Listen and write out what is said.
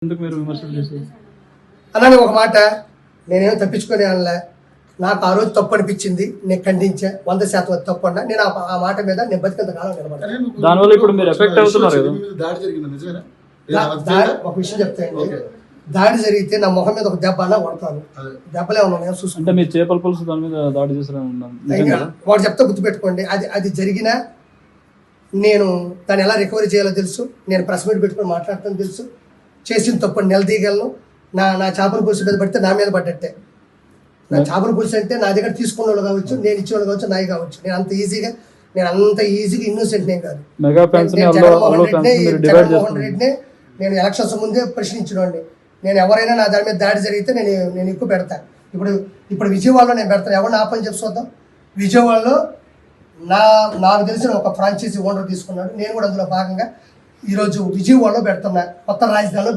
ఎందుకు మీరు విమర్శలు చేసేది? అలానే ఒక మాట, నేనేం తప్పించుకునే అనలే. నాకు ఆ రోజు తప్పు అనిపించింది, నేను ఖండించా. 100% అది తప్పు అన్నా. నేను ఆ మాట మీద నేను బతికినంత కాలం నిలబడ్డాను. దానివల్ల ఇప్పుడు మీరు ఎఫెక్ట్ అవుతున్నారు కదా. ఒక విషయం చెప్తాయండి, దాడి జరిగితే నా మొహం మీద ఒక దెబ్బ అన్నా కొడతాను. దెబ్బలే ఉన్నాను చూసుకుంటే. అంటే మీరు చేపల పులుసు దాని మీద దాడి చేసిన వాడు చెప్తే గుర్తుపెట్టుకోండి, అది జరిగినా నేను దాన్ని ఎలా రికవరీ చేయాలో తెలుసు. నేను ప్రెస్ మీట్ పెట్టుకొని మాట్లాడతాను తెలుసు. చేసిన తప్పు నిలదీయగలను. నా చేపల పులుసు మీద పడితే నా మీద పడ్డట్టే. నా చేపల పులుసు అంటే నా దగ్గర తీసుకున్న వాళ్ళు కావచ్చు, నేను ఇచ్చేవాళ్ళు కావచ్చు, నాయి కావచ్చు. నేను అంత ఈజీగా ఇన్నోసెంట్ నేను కాదు. జగన్మోహన్ రెడ్డిని నేను ఎలక్షన్స్ ముందే ప్రశ్నించినోండి. నేను ఎవరైనా నా దాని మీద దాడి జరిగితే నేను ఎక్కువ పెడతాను. ఇప్పుడు విజయవాడలో నేను పెడతాను. ఎవరిని ఆపని చెప్పి చూద్దాం. విజయవాడలో నాకు తెలిసిన ఒక ఫ్రాంచైజీ ఓనర్ తీసుకున్నాడు. నేను కూడా అందులో భాగంగా ఈరోజు విజయవాడలో పెడుతున్నా, కొత్త రాజధానిలో పెడుతున్నా.